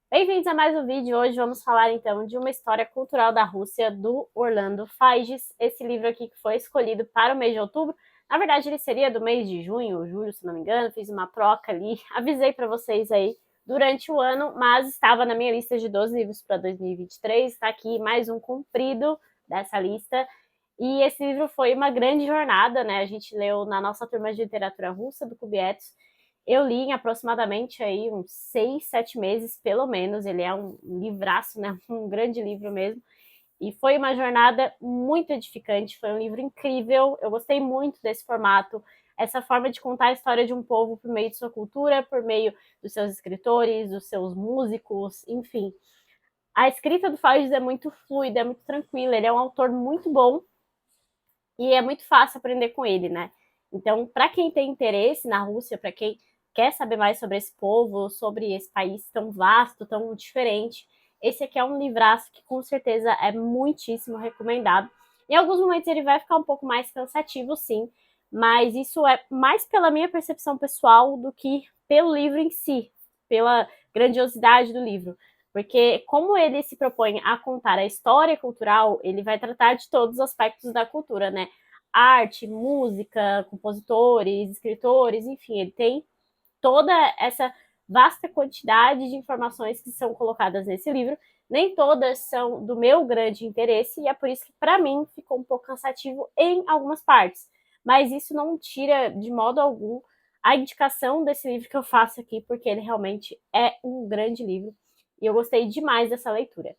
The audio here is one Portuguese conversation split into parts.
Bem-vindos a mais um vídeo. Hoje vamos falar então de uma história cultural da Rússia do Orlando Figes. Esse livro aqui que foi escolhido para o mês de outubro. Na verdade, ele seria do mês de junho ou julho, se não me engano. Fiz uma troca ali, avisei para vocês aí durante o ano, mas estava na minha lista de 12 livros para 2023. Está aqui mais um cumprido dessa lista. E esse livro foi uma grande jornada, né? A gente leu na nossa turma de literatura russa do Cubiettos. Eu li em aproximadamente aí uns 6, 7 meses, pelo menos. Ele é um livraço, né? Um grande livro mesmo. E foi uma jornada muito edificante, foi um livro incrível. Eu gostei muito desse formato, essa forma de contar a história de um povo por meio de sua cultura, por meio dos seus escritores, dos seus músicos, enfim. A escrita do Fages é muito fluida, é muito tranquila, ele é um autor muito bom e é muito fácil aprender com ele, né? Então, para quem tem interesse na Rússia, para quem quer saber mais sobre esse povo, sobre esse país tão vasto, tão diferente, esse aqui é um livraço que com certeza é muitíssimo recomendado. Em alguns momentos ele vai ficar um pouco mais cansativo, sim, mas isso é mais pela minha percepção pessoal do que pelo livro em si, pela grandiosidade do livro. Porque como ele se propõe a contar a história cultural, ele vai tratar de todos os aspectos da cultura, né? Arte, música, compositores, escritores, enfim, ele tem toda essa vasta quantidade de informações que são colocadas nesse livro. Nem todas são do meu grande interesse e é por isso que para mim ficou um pouco cansativo em algumas partes. Mas isso não tira de modo algum a indicação desse livro que eu faço aqui, porque ele realmente é um grande livro e eu gostei demais dessa leitura.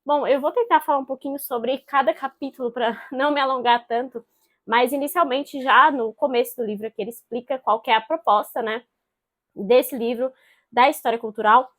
Bom, eu vou tentar falar um pouquinho sobre cada capítulo para não me alongar tanto, mas inicialmente já no começo do livro aqui ele explica qual que é a proposta, né, desse livro, da história cultural.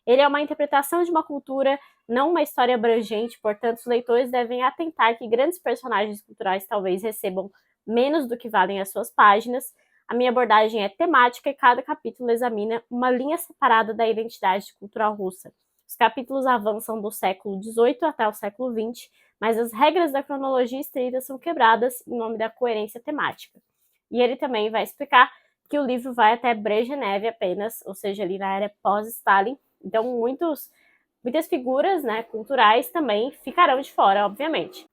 Ele é uma interpretação de uma cultura, não uma história abrangente, portanto, os leitores devem atentar que grandes personagens culturais talvez recebam menos do que valem as suas páginas. A minha abordagem é temática e cada capítulo examina uma linha separada da identidade cultural russa. Os capítulos avançam do século XVIII até o século XX, mas as regras da cronologia estrita são quebradas em nome da coerência temática. E ele também vai explicar que o livro vai até Brezhnev apenas, ou seja, ali na era pós-Stalin. Então, muitas figuras, né, culturais também ficarão de fora, obviamente.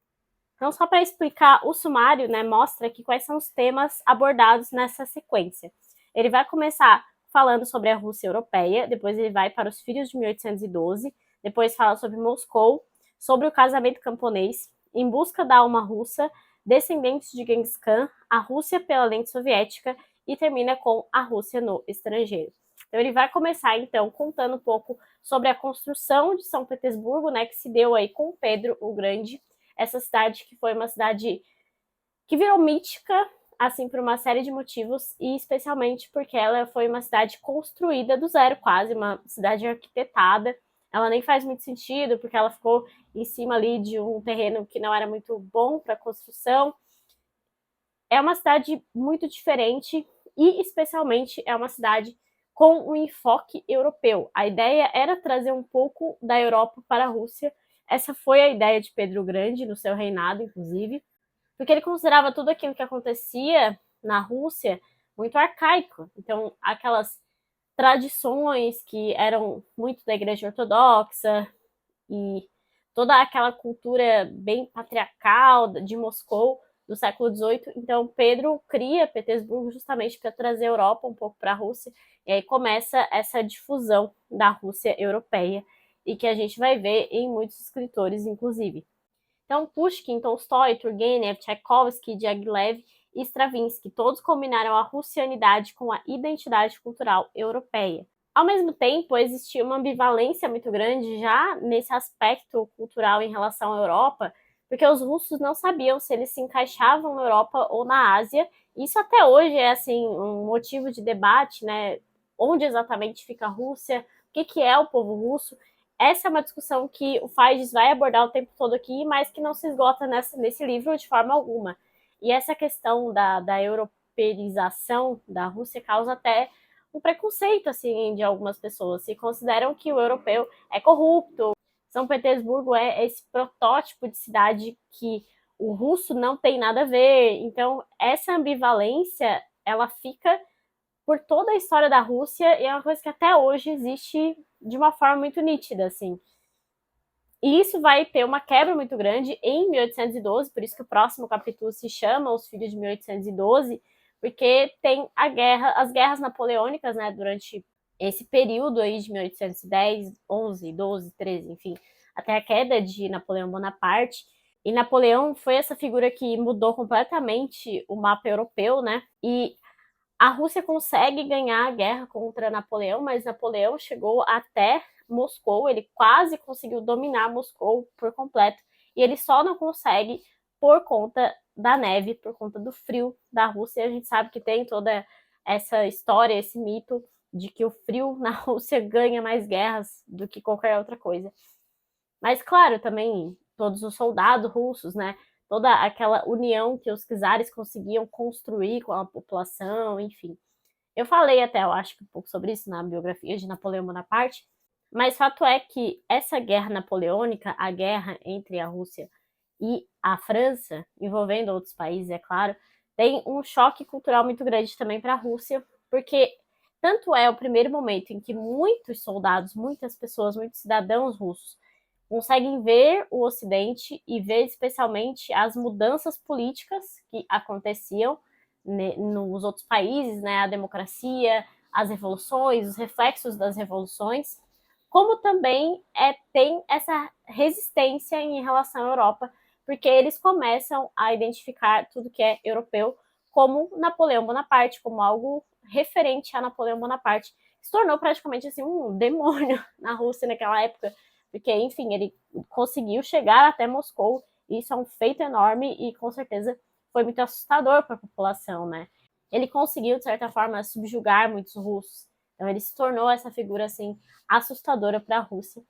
Então, só para explicar o sumário, né, mostra aqui quais são os temas abordados nessa sequência. Ele vai começar falando sobre a Rússia europeia, depois ele vai para os filhos de 1812, depois fala sobre Moscou, sobre o casamento camponês, em busca da alma russa, descendentes de Genghis Khan, a Rússia pela lente soviética e termina com a Rússia no estrangeiro. Então ele vai começar então contando um pouco sobre a construção de São Petersburgo, né, que se deu aí com Pedro o Grande, essa cidade que foi uma cidade que virou mítica, assim, por uma série de motivos, e especialmente porque ela foi uma cidade construída do zero, quase, uma cidade arquitetada. Ela nem faz muito sentido, porque ela ficou em cima ali de um terreno que não era muito bom para construção. É uma cidade muito diferente e, especialmente, é uma cidade com um enfoque europeu. A ideia era trazer um pouco da Europa para a Rússia. Essa foi a ideia de Pedro o Grande, no seu reinado, inclusive, porque ele considerava tudo aquilo que acontecia na Rússia muito arcaico. Então, aquelas tradições que eram muito da Igreja Ortodoxa e toda aquela cultura bem patriarcal de Moscou do século XVIII. Então, Pedro cria Petersburgo justamente para trazer a Europa um pouco para a Rússia, e aí começa essa difusão da Rússia europeia, e que a gente vai ver em muitos escritores, inclusive. Então, Pushkin, Tolstói, Turgenev, Tchaikovsky, Diaghilev e Stravinsky, todos combinaram a russianidade com a identidade cultural europeia. Ao mesmo tempo, existia uma ambivalência muito grande já nesse aspecto cultural em relação à Europa, porque os russos não sabiam se eles se encaixavam na Europa ou na Ásia. Isso até hoje é assim um motivo de debate, né? Onde exatamente fica a Rússia? O que é o povo russo? Essa é uma discussão que o Fages vai abordar o tempo todo aqui, mas que não se esgota nesse livro de forma alguma. E essa questão da europeização da Rússia causa até um preconceito assim de algumas pessoas, se consideram que o europeu é corrupto. São Petersburgo é esse protótipo de cidade que o russo não tem nada a ver. Então, essa ambivalência, ela fica por toda a história da Rússia, e é uma coisa que até hoje existe de uma forma muito nítida, assim. E isso vai ter uma quebra muito grande em 1812, por isso que o próximo capítulo se chama Os Filhos de 1812, porque tem as guerras napoleônicas, né, durante esse período aí de 1810, 11, 12, 13, enfim, até a queda de Napoleão Bonaparte. E Napoleão foi essa figura que mudou completamente o mapa europeu, né? E a Rússia consegue ganhar a guerra contra Napoleão, mas Napoleão chegou até Moscou, ele quase conseguiu dominar Moscou por completo, e ele só não consegue por conta da neve, por conta do frio da Rússia. A gente sabe que tem toda essa história, esse mito de que o frio na Rússia ganha mais guerras do que qualquer outra coisa. Mas, claro, também todos os soldados russos, né? Toda aquela união que os czares conseguiam construir com a população, enfim. Eu falei até, eu acho, um pouco sobre isso na biografia de Napoleão Bonaparte, mas fato é que essa guerra napoleônica, a guerra entre a Rússia e a França, envolvendo outros países, é claro, tem um choque cultural muito grande também para a Rússia, porque tanto é o primeiro momento em que muitos soldados, muitas pessoas, muitos cidadãos russos conseguem ver o Ocidente e ver especialmente as mudanças políticas que aconteciam nos outros países, né, a democracia, as revoluções, os reflexos das revoluções, como também tem essa resistência em relação à Europa, porque eles começam a identificar tudo que é europeu como Napoleão Bonaparte, como algo referente a Napoleão Bonaparte, que se tornou praticamente assim um demônio na Rússia naquela época, porque, enfim, ele conseguiu chegar até Moscou, e isso é um feito enorme e, com certeza, foi muito assustador para a população, né? Ele conseguiu, de certa forma, subjugar muitos russos. Então, ele se tornou essa figura, assim, assustadora para a Rússia.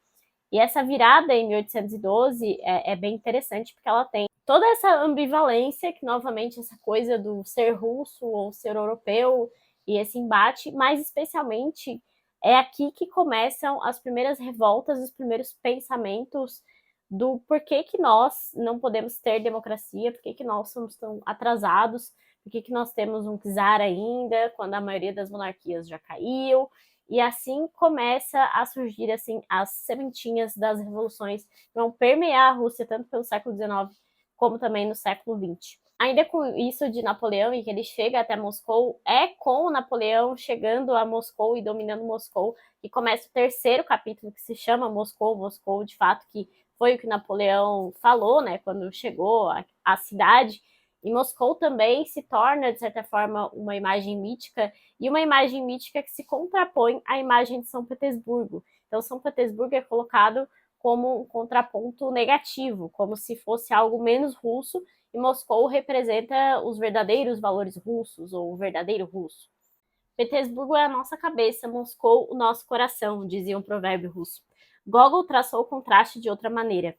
E essa virada em 1812 é bem interessante, porque ela tem toda essa ambivalência, que, novamente, essa coisa do ser russo ou ser europeu, e esse embate, mas, especialmente, é aqui que começam as primeiras revoltas, os primeiros pensamentos do porquê que nós não podemos ter democracia, porquê que nós somos tão atrasados, porquê que nós temos um czar ainda, quando a maioria das monarquias já caiu, e assim começa a surgir assim as sementinhas das revoluções que vão permear a Rússia tanto pelo século XIX como também no século XX. Ainda com isso de Napoleão e que ele chega até Moscou, é com Napoleão chegando a Moscou e dominando Moscou que começa o terceiro capítulo, que se chama Moscou, Moscou, de fato, que foi o que Napoleão falou, né, quando chegou à cidade. E Moscou também se torna, de certa forma, uma imagem mítica, e uma imagem mítica que se contrapõe à imagem de São Petersburgo. Então, São Petersburgo é colocado como um contraponto negativo, como se fosse algo menos russo, e Moscou representa os verdadeiros valores russos, ou o verdadeiro russo. Petersburgo é a nossa cabeça, Moscou o nosso coração, dizia um provérbio russo. Gogol traçou o contraste de outra maneira.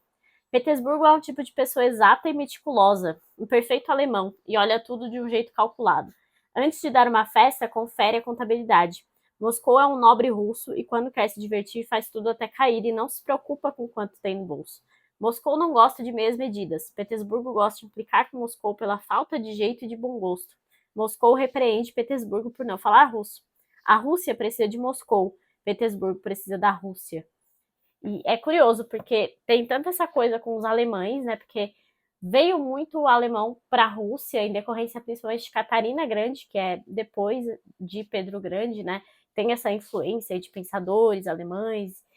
Petersburgo é um tipo de pessoa exata e meticulosa, um perfeito alemão, e olha tudo de um jeito calculado. Antes de dar uma festa, confere a contabilidade. Moscou é um nobre russo e quando quer se divertir faz tudo até cair e não se preocupa com quanto tem no bolso. Moscou não gosta de meias medidas. Petersburgo gosta de implicar com Moscou pela falta de jeito e de bom gosto. Moscou repreende Petersburgo por não falar russo. A Rússia precisa de Moscou. Petersburgo precisa da Rússia. E é curioso, porque tem tanta essa coisa com os alemães, né? Porque veio muito o alemão para a Rússia, em decorrência principalmente de Catarina Grande, que é depois de Pedro Grande, né? Tem essa influência de pensadores alemães.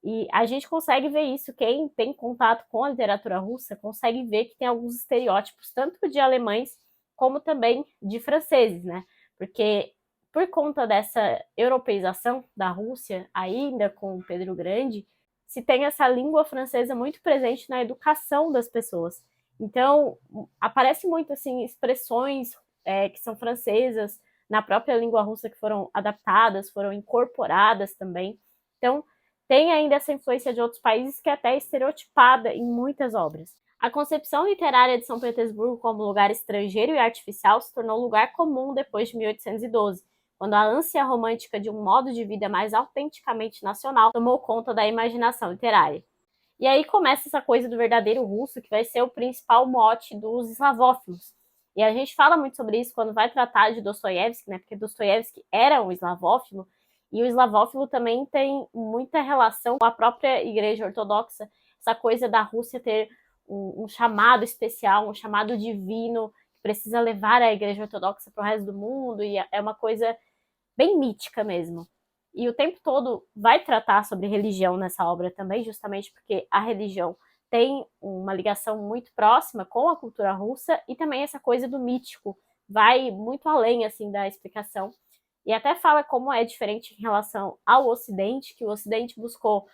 E a gente consegue ver isso, quem tem contato com a literatura russa consegue ver que tem alguns estereótipos, tanto de alemães como também de franceses, né? Porque por conta dessa europeização da Rússia, ainda com Pedro Grande, se tem essa língua francesa muito presente na educação das pessoas. Então, aparece muito assim expressões que são francesas na própria língua russa que foram adaptadas, foram incorporadas também. Então, tem ainda essa influência de outros países que é até estereotipada em muitas obras. A concepção literária de São Petersburgo como lugar estrangeiro e artificial se tornou lugar comum depois de 1812, quando a ânsia romântica de um modo de vida mais autenticamente nacional tomou conta da imaginação literária. E aí começa essa coisa do verdadeiro russo, que vai ser o principal mote dos eslavófilos. E a gente fala muito sobre isso quando vai tratar de Dostoiévski, né? Porque Dostoiévski era um eslavófilo, e o eslavófilo também tem muita relação com a própria Igreja Ortodoxa, essa coisa da Rússia ter um chamado especial, um chamado divino, que precisa levar a Igreja Ortodoxa para o resto do mundo, e é uma coisa bem mítica mesmo. E o tempo todo vai tratar sobre religião nessa obra também, justamente porque a religião tem uma ligação muito próxima com a cultura russa e também essa coisa do mítico vai muito além assim da explicação. E até fala como é diferente em relação ao Ocidente, que o Ocidente buscou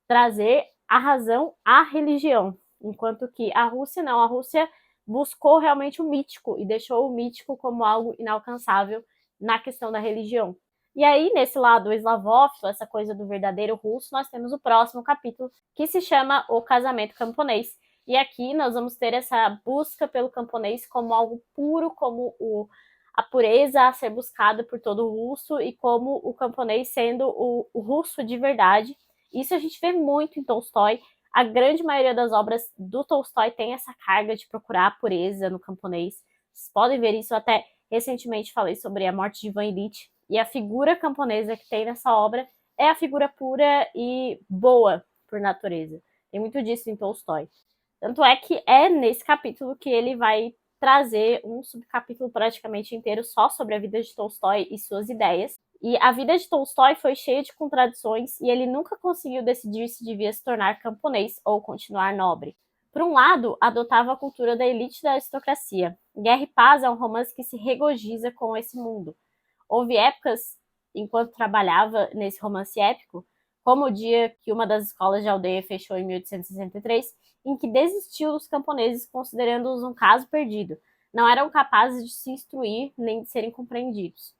trazer a razão à religião, enquanto que a Rússia não, a Rússia buscou realmente o mítico e deixou o mítico como algo inalcançável na questão da religião. E aí, nesse lado eslavófilo, essa coisa do verdadeiro russo, nós temos o próximo capítulo, que se chama O Casamento Camponês. E aqui nós vamos ter essa busca pelo camponês como algo puro, como a pureza a ser buscada por todo russo, e como o camponês sendo o russo de verdade. Isso a gente vê muito em Tolstói. A grande maioria das obras do Tolstói tem essa carga de procurar a pureza no camponês. Vocês podem ver isso, até recentemente falei sobre A Morte de Ivan Ilitch, e a figura camponesa que tem nessa obra é a figura pura e boa por natureza. Tem muito disso em Tolstói. Tanto é que é nesse capítulo que ele vai trazer um subcapítulo praticamente inteiro só sobre a vida de Tolstói e suas ideias. E a vida de Tolstói foi cheia de contradições e ele nunca conseguiu decidir se devia se tornar camponês ou continuar nobre. Por um lado, adotava a cultura da elite da aristocracia. Guerra e Paz é um romance que se regozija com esse mundo. Houve épocas, enquanto trabalhava nesse romance épico, como o dia que uma das escolas de aldeia fechou em 1863, em que desistiu dos camponeses, considerando-os um caso perdido. Não eram capazes de se instruir nem de serem compreendidos.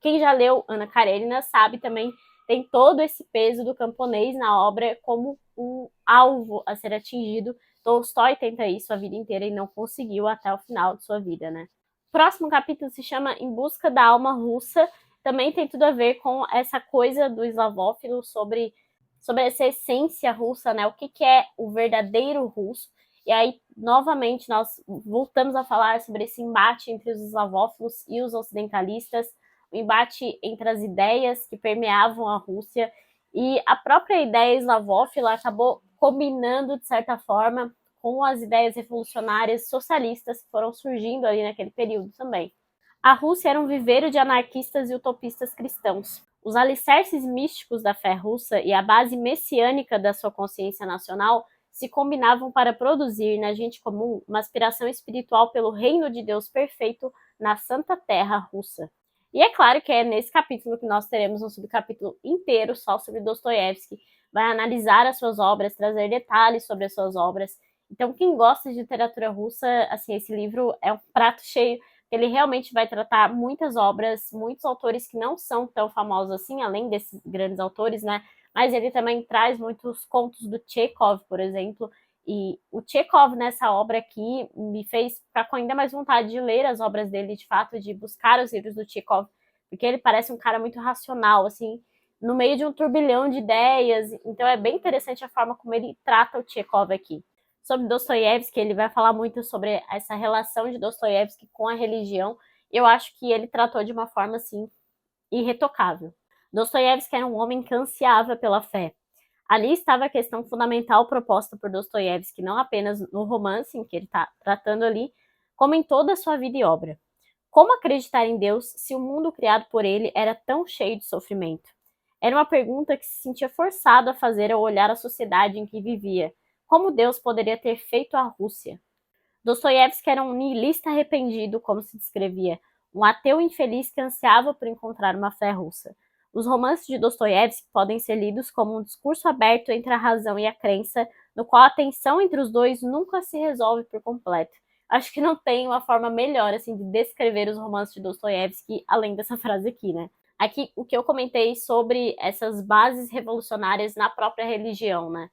Quem já leu Ana Karenina sabe também, tem todo esse peso do camponês na obra como um alvo a ser atingido. Tolstói tenta isso a vida inteira e não conseguiu até o final de sua vida, né? O próximo capítulo se chama Em Busca da Alma Russa. Também tem tudo a ver com essa coisa do eslavófilo sobre essa essência russa, né? O que é o verdadeiro russo. E aí, novamente, nós voltamos a falar sobre esse embate entre os eslavófilos e os ocidentalistas, o embate entre as ideias que permeavam a Rússia, e a própria ideia eslavófila acabou combinando, de certa forma, com as ideias revolucionárias socialistas que foram surgindo ali naquele período também. A Rússia era um viveiro de anarquistas e utopistas cristãos. Os alicerces místicos da fé russa e a base messiânica da sua consciência nacional se combinavam para produzir na gente comum uma aspiração espiritual pelo reino de Deus perfeito na Santa Terra russa. E é claro que é nesse capítulo que nós teremos um subcapítulo inteiro só sobre Dostoiévski, vai analisar as suas obras, trazer detalhes sobre as suas obras. Então, quem gosta de literatura russa, assim, esse livro é um prato cheio. Ele realmente vai tratar muitas obras, muitos autores que não são tão famosos assim, além desses grandes autores, né? Mas ele também traz muitos contos do Chekhov, por exemplo. E o Chekhov, nessa obra aqui, me fez ficar com ainda mais vontade de ler as obras dele, de fato, de buscar os livros do Chekhov, porque ele parece um cara muito racional, assim, no meio de um turbilhão de ideias. Então é bem interessante a forma como ele trata o Chekhov aqui. Sobre Dostoiévski, ele vai falar muito sobre essa relação de Dostoiévski com a religião. Eu acho que ele tratou de uma forma, assim, irretocável. Dostoiévski era um homem que ansiava pela fé. Ali estava a questão fundamental proposta por Dostoiévski, não apenas no romance em que ele está tratando ali, como em toda a sua vida e obra. Como acreditar em Deus se o mundo criado por ele era tão cheio de sofrimento? Era uma pergunta que se sentia forçado a fazer ao olhar a sociedade em que vivia. Como Deus poderia ter feito a Rússia? Dostoiévski era um nihilista arrependido, como se descrevia, um ateu infeliz que ansiava por encontrar uma fé russa. Os romances de Dostoiévski podem ser lidos como um discurso aberto entre a razão e a crença, no qual a tensão entre os dois nunca se resolve por completo. Acho que não tem uma forma melhor assim de descrever os romances de Dostoiévski além dessa frase aqui, né? Aqui o que eu comentei sobre essas bases revolucionárias na própria religião, né?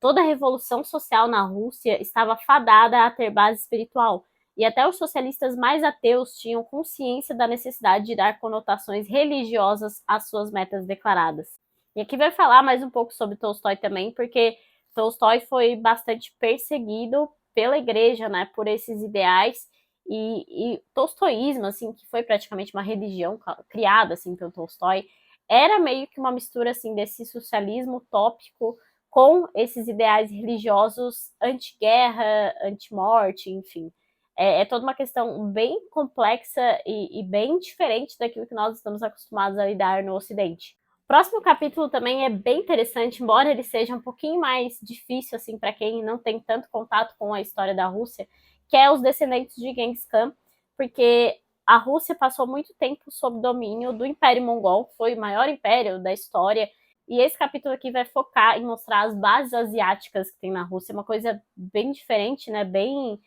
Toda a revolução social na Rússia estava fadada a ter base espiritual, e até os socialistas mais ateus tinham consciência da necessidade de dar conotações religiosas às suas metas declaradas. E aqui vai falar mais um pouco sobre Tolstói também, porque Tolstói foi bastante perseguido pela igreja, né, por esses ideais, E tolstoísmo, assim, que foi praticamente uma religião criada, assim, pelo Tolstói, era meio que uma mistura, assim, desse socialismo utópico com esses ideais religiosos anti-guerra, anti-morte, enfim. É toda uma questão bem complexa e bem diferente daquilo que nós estamos acostumados a lidar no Ocidente. O próximo capítulo também é bem interessante, embora ele seja um pouquinho mais difícil, assim, para quem não tem tanto contato com a história da Rússia, que é os descendentes de Genghis Khan, porque a Rússia passou muito tempo sob domínio do Império Mongol, foi o maior império da história, e esse capítulo aqui vai focar em mostrar as bases asiáticas que tem na Rússia, uma coisa bem diferente, né, bem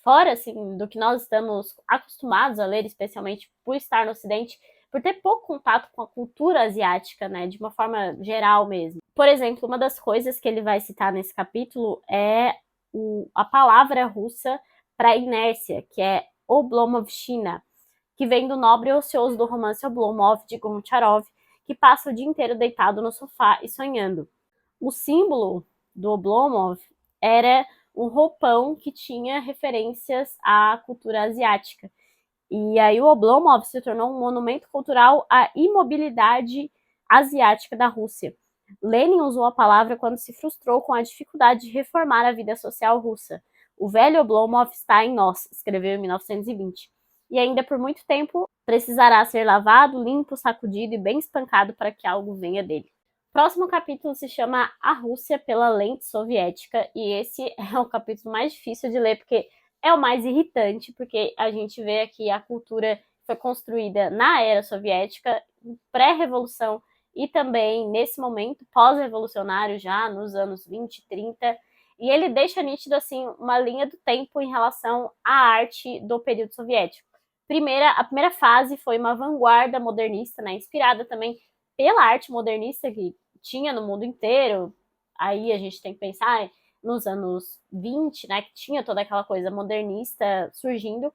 fora, assim, do que nós estamos acostumados a ler, especialmente por estar no Ocidente, por ter pouco contato com a cultura asiática, né, de uma forma geral mesmo. Por exemplo, uma das coisas que ele vai citar nesse capítulo é a palavra russa para inércia, que é Oblomovshina, que vem do nobre e ocioso do romance Oblomov, de Goncharov, que passa o dia inteiro deitado no sofá e sonhando. O símbolo do Oblomov era um roupão que tinha referências à cultura asiática. E aí o Oblomov se tornou um monumento cultural à imobilidade asiática da Rússia. Lenin usou a palavra quando se frustrou com a dificuldade de reformar a vida social russa. O velho Oblomov está em nós, escreveu em 1920. E ainda por muito tempo precisará ser lavado, limpo, sacudido e bem espancado para que algo venha dele. O próximo capítulo se chama A Rússia pela Lente Soviética, e esse é o capítulo mais difícil de ler, porque é o mais irritante, porque a gente vê aqui a cultura foi construída na era soviética, pré-revolução, e também nesse momento pós-revolucionário, já nos anos 20, 30, e ele deixa nítido assim uma linha do tempo em relação à arte do período soviético. A primeira fase foi uma vanguarda modernista, né, inspirada também pela arte modernista que tinha no mundo inteiro. Aí a gente tem que pensar nos anos 20, né, que tinha toda aquela coisa modernista surgindo.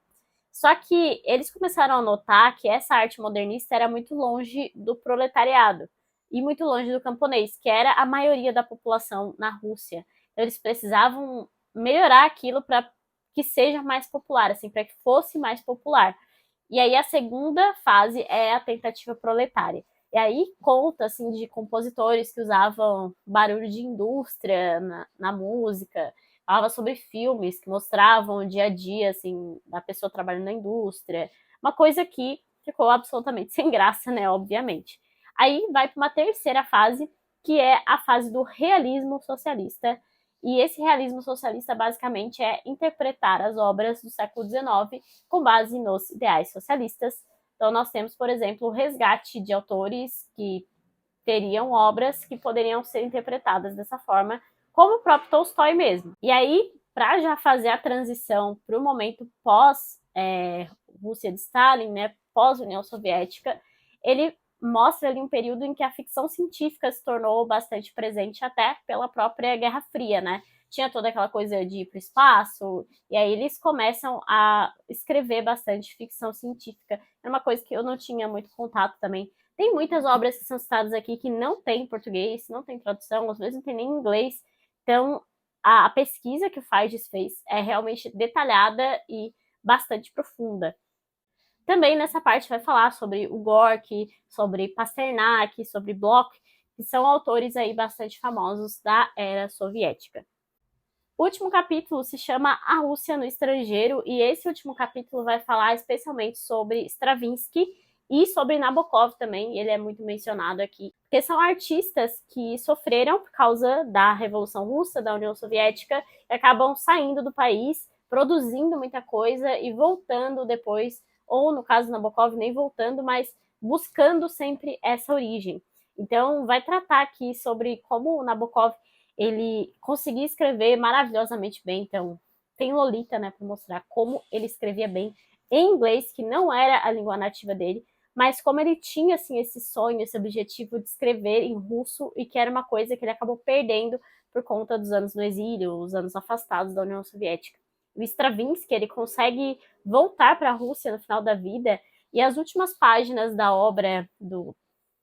Só que eles começaram a notar que essa arte modernista era muito longe do proletariado e muito longe do camponês, que era a maioria da população na Rússia. Então, eles precisavam melhorar aquilo para que seja mais popular, assim, para que fosse mais popular. E aí a segunda fase é a tentativa proletária. E aí conta assim de compositores que usavam barulho de indústria na música, falava sobre filmes que mostravam o dia a dia assim da pessoa trabalhando na indústria, uma coisa que ficou absolutamente sem graça, né, obviamente. Aí vai para uma terceira fase, que é a fase do realismo socialista. E esse realismo socialista basicamente é interpretar as obras do século XIX com base nos ideais socialistas. Então, nós temos, por exemplo, o resgate de autores que teriam obras que poderiam ser interpretadas dessa forma, como o próprio Tolstói mesmo. E aí, para já fazer a transição para o momento pós-Rússia de Stalin, né, pós-União Soviética, ele mostra ali um período em que a ficção científica se tornou bastante presente até pela própria Guerra Fria, né? Tinha toda aquela coisa de ir para o espaço, e aí eles começam a escrever bastante ficção científica. Era uma coisa que eu não tinha muito contato também. Tem muitas obras que são citadas aqui que não tem em português, não tem tradução, às vezes não tem nem em inglês. Então, a pesquisa que o Feijes fez é realmente detalhada e bastante profunda. Também nessa parte vai falar sobre o Gorky, sobre Pasternak, sobre Bloch, que são autores aí bastante famosos da era soviética. O último capítulo se chama A Rússia no Estrangeiro, e esse último capítulo vai falar especialmente sobre Stravinsky e sobre Nabokov também, ele é muito mencionado aqui, porque são artistas que sofreram por causa da Revolução Russa, da União Soviética, e acabam saindo do país, produzindo muita coisa e voltando depois, ou no caso do Nabokov, nem voltando, mas buscando sempre essa origem. Então, vai tratar aqui sobre como o Nabokov ele conseguia escrever maravilhosamente bem. Então, tem Lolita, né, para mostrar como ele escrevia bem em inglês, que não era a língua nativa dele, mas como ele tinha assim esse sonho, esse objetivo de escrever em russo e que era uma coisa que ele acabou perdendo por conta dos anos no exílio, os anos afastados da União Soviética. O Stravinsky, ele consegue voltar para a Rússia no final da vida e as últimas páginas da obra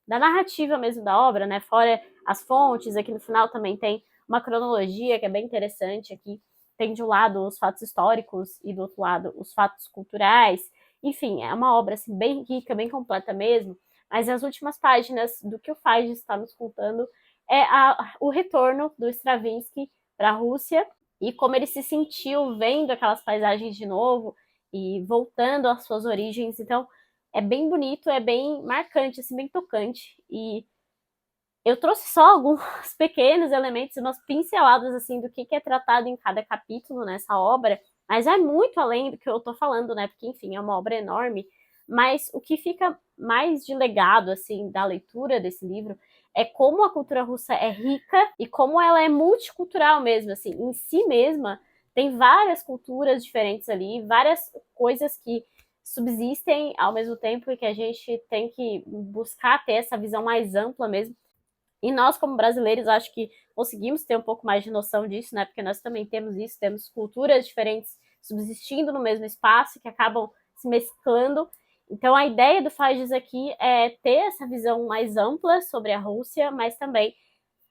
da narrativa mesmo da obra, né? Fora as fontes, aqui no final também tem uma cronologia que é bem interessante aqui. tem de um lado os fatos históricos e do outro lado os fatos culturais. Enfim, é uma obra assim, bem rica, bem completa mesmo. Mas as últimas páginas do que o Fajs está nos contando é o retorno do Stravinsky para a Rússia e como ele se sentiu vendo aquelas paisagens de novo e voltando às suas origens. Então, é bem bonito, é bem marcante, assim, bem tocante. E eu trouxe só alguns pequenos elementos, umas pinceladas assim do que é tratado em cada capítulo nessa obra, mas é muito além do que eu tô falando, né? Porque, enfim, é uma obra enorme. Mas o que fica mais de legado, assim, da leitura desse livro é como a cultura russa é rica e como ela é multicultural mesmo, assim, em si mesma. Tem várias culturas diferentes ali, várias coisas que subsistem ao mesmo tempo e que a gente tem que buscar ter essa visão mais ampla mesmo. E nós, como brasileiros, acho que conseguimos ter um pouco mais de noção disso, né? Porque nós também temos isso, temos culturas diferentes subsistindo no mesmo espaço que acabam se mesclando. Então, a ideia do Fajs aqui é ter essa visão mais ampla sobre a Rússia, mas também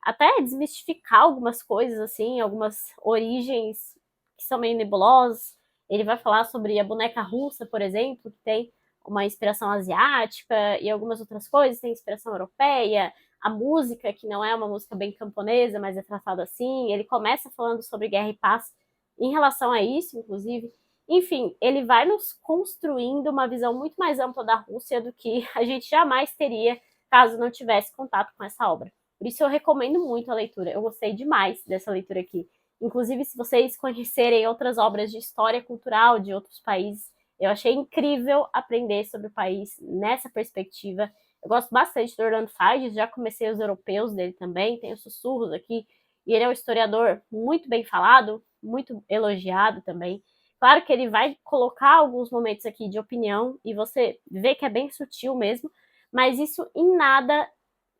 até desmistificar algumas coisas, assim, algumas origens que são meio nebulosas. Ele vai falar sobre a boneca russa, por exemplo, que tem uma inspiração asiática e algumas outras coisas, tem inspiração europeia, a música, que não é uma música bem camponesa, mas é tratada assim. Ele começa falando sobre guerra e paz em relação a isso, inclusive. Enfim, ele vai nos construindo uma visão muito mais ampla da Rússia do que a gente jamais teria caso não tivesse contato com essa obra. Por isso eu recomendo muito a leitura. Eu gostei demais dessa leitura aqui. Inclusive, se vocês conhecerem outras obras de história cultural de outros países, eu achei incrível aprender sobre o país nessa perspectiva. Eu gosto bastante do Orlando Fajs, já comecei os europeus dele também, tem os sussurros aqui, e ele é um historiador muito bem falado, muito elogiado também. Claro que ele vai colocar alguns momentos aqui de opinião, e você vê que é bem sutil mesmo, mas isso em nada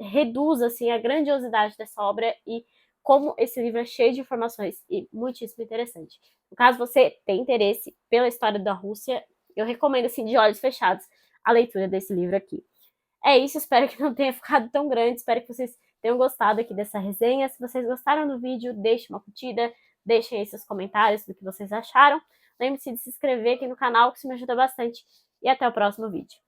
reduz assim a grandiosidade dessa obra e como esse livro é cheio de informações e muitíssimo interessante. No caso, você tem interesse pela história da Rússia, eu recomendo assim de olhos fechados a leitura desse livro aqui. É isso, espero que não tenha ficado tão grande, espero que vocês tenham gostado aqui dessa resenha. Se vocês gostaram do vídeo, deixem uma curtida, deixem aí seus comentários do que vocês acharam. Lembre-se de se inscrever aqui no canal, que isso me ajuda bastante. E até o próximo vídeo.